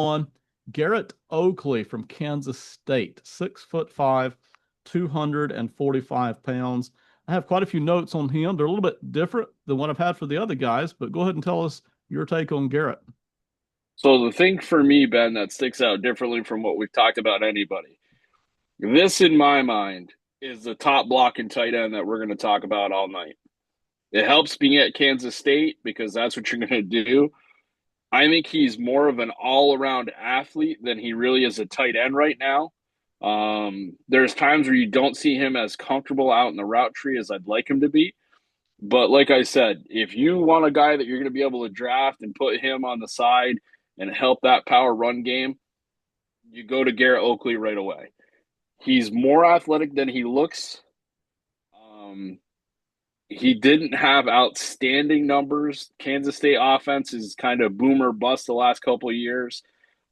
on Garrett Oakley from Kansas State, 6'5", 245 pounds. I have quite a few notes on him. They're a little bit different than what I've had for the other guys, but go ahead and tell us your take on Garrett. So the thing for me, Ben, that sticks out differently from what we've talked about anybody, this in my mind is the top blocking tight end that we're going to talk about all night. It helps being at Kansas State because that's what you're going to do. I think he's more of an all-around athlete than he really is a tight end right now. There's times where you don't see him as comfortable out in the route tree as I'd like him to be. But like I said, if you want a guy that you're going to be able to draft and put him on the side and help that power run game, you go to Garrett Oakley right away. He's more athletic than he looks. Um, he didn't have outstanding numbers. Kansas State offense is kind of boomer bust the last couple of years.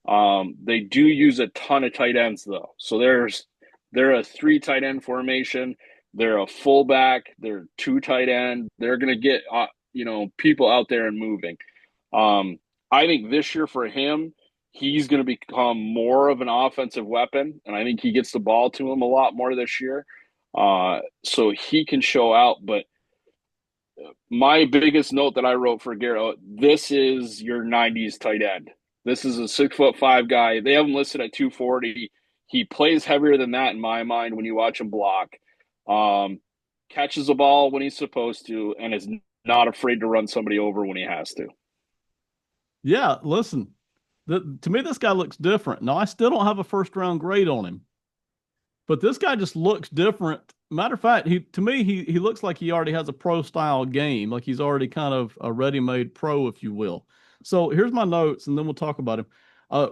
They do use a ton of tight ends though. So they're a three tight end formation. They're a fullback. They're two tight end. They're going to get people out there and moving. Um, I think this year for him, he's going to become more of an offensive weapon, and I think he gets the ball to him a lot more this year, so he can show out. But my biggest note that I wrote for Garrett, this is your '90s tight end. This is a 6'5" guy. They have him listed at 240. He plays heavier than that in my mind when you watch him block. Um, Catches the ball when he's supposed to, and is not afraid to run somebody over when he has to. Yeah, listen, to me, this guy looks different. Now, I still don't have a first round grade on him, but this guy just looks different. Matter of fact, to me he looks like he already has a pro style game, like he's already kind of a ready made pro, if you will. So here's my notes, and then we'll talk about him.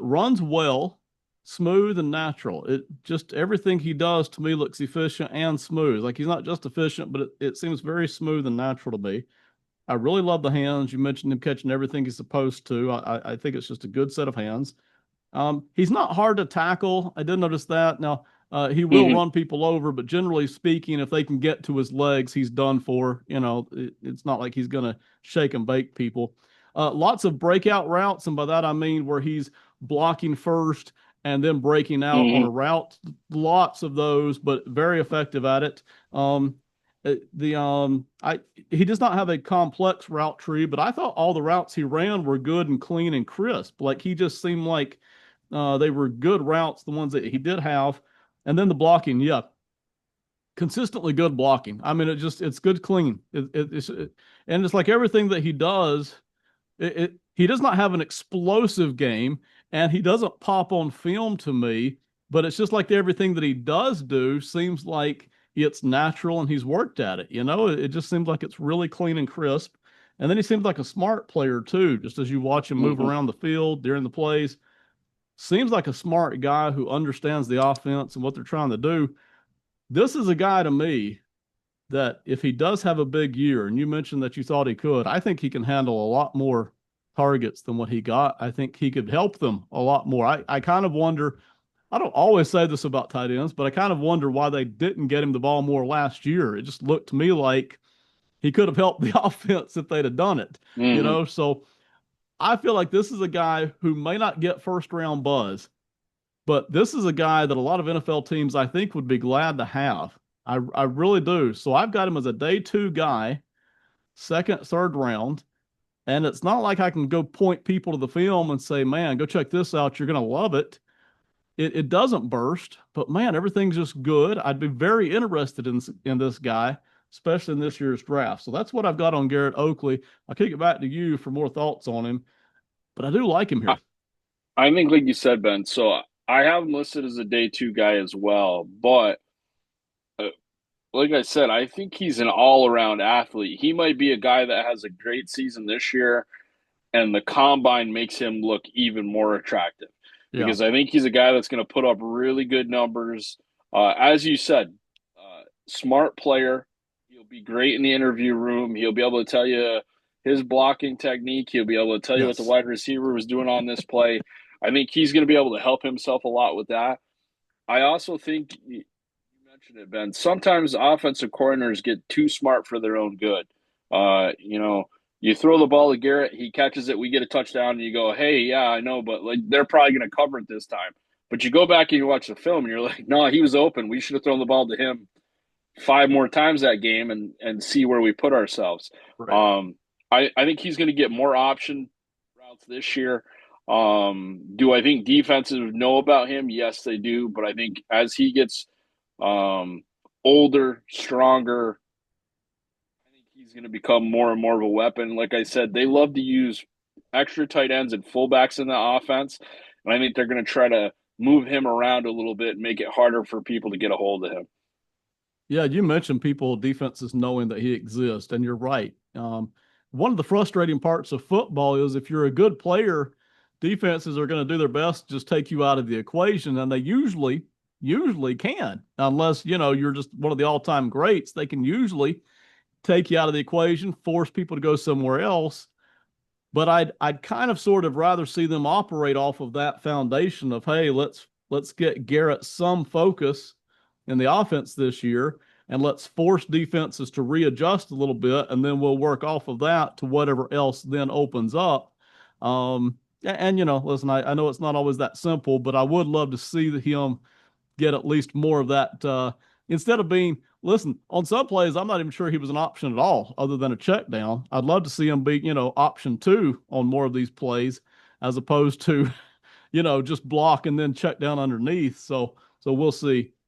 Runs well, smooth and natural. It just everything he does to me looks efficient and smooth. Like he's not just efficient, but it seems very smooth and natural to me. I really love the hands. You mentioned him catching everything he's supposed to. I think it's just a good set of hands. He's not hard to tackle. I did notice that. Now, he will Mm-hmm. run people over, but generally speaking, if they can get to his legs, he's done for. It's not like he's going to shake and bake people. Lots of breakout routes, and by that I mean where he's blocking first and then breaking out on a Mm-hmm. route. Lots of those, but very effective at it. The I He does not have a complex route tree, but I thought all the routes he ran were good and clean and crisp. Like he just seemed like they were good routes, the ones that he did have. And then the blocking, yeah, consistently good blocking. I mean, it's good, clean. And it's like everything that he does. He does not have an explosive game, and he doesn't pop on film to me. But it's just like everything that he does do seems like it's natural and he's worked at it. It just seems like it's really clean and crisp. And then he seems like a smart player too, just as you watch him move Mm-hmm. around the field during the plays. Seems like a smart guy who understands the offense and what they're trying to do. This is a guy to me that if he does have a big year, and you mentioned that you thought he could, I think he can handle a lot more targets than what he got. I think he could help them a lot more. I kind of wonder, I don't always say this about tight ends, but I kind of wonder why they didn't get him the ball more last year. It just looked to me like he could have helped the offense if they'd have done it, Mm-hmm. So I feel like this is a guy who may not get first round buzz, but this is a guy that a lot of NFL teams I think would be glad to have. I really do. So I've got him as a day two guy, second, third round. And it's not like I can go point people to the film and say, man, go check this out. You're going to love it. It doesn't burst, but man, everything's just good. I'd be very interested in this guy, especially in this year's draft. So that's what I've got on Garrett Oakley. I'll kick it back to you for more thoughts on him, but I do like him I, here. I think, like you said, Ben. So I have him listed as a day two guy as well. But uh, like I said, I think he's an all around athlete. He might be a guy that has a great season this year, and the combine makes him look even more attractive Yeah. because I think he's a guy that's going to put up really good numbers. As you said, smart player. He'll be great in the interview room. He'll be able to tell you his blocking technique. He'll be able to tell you what the Yes. wide receiver was doing on this play. I think he's going to be able to help himself a lot with that. I also think you mentioned it, Ben. Sometimes offensive coordinators get too smart for their own good. You know, You throw the ball to Garrett, he catches it, we get a touchdown, and you go, "Hey, yeah, I know, but like they're probably going to cover it this time." But you go back and you watch the film, and you're like, "No, he was open. We should have thrown the ball to him five more times that game and see where we put ourselves." Right. I think he's going to get more option routes this year. Do I think defenses know about him? Yes, they do. But I think as he gets um, older, stronger, I think he's going to become more and more of a weapon. Like I said, they love to use extra tight ends and fullbacks in the offense, and I think they're going to try to move him around a little bit and make it harder for people to get a hold of him. Yeah, you mentioned people defenses knowing that he exists, and you're right. One of the frustrating parts of football is if you're a good player, defenses are going to do their best to just take you out of the equation, and they usually can, unless you're just one of the all-time greats. They can usually take you out of the equation, force people to go somewhere else. But I'd kind of sort of rather see them operate off of that foundation of, hey, let's get Garrett some focus in the offense this year, and let's force defenses to readjust a little bit, and then we'll work off of that to whatever else then opens up. And listen, I know it's not always that simple, but I would love to see him get at least more of that. Instead of being, listen, on some plays, I'm not even sure he was an option at all, other than a check down. I'd love to see him be, option two on more of these plays, as opposed to, just block and then check down underneath. So we'll see.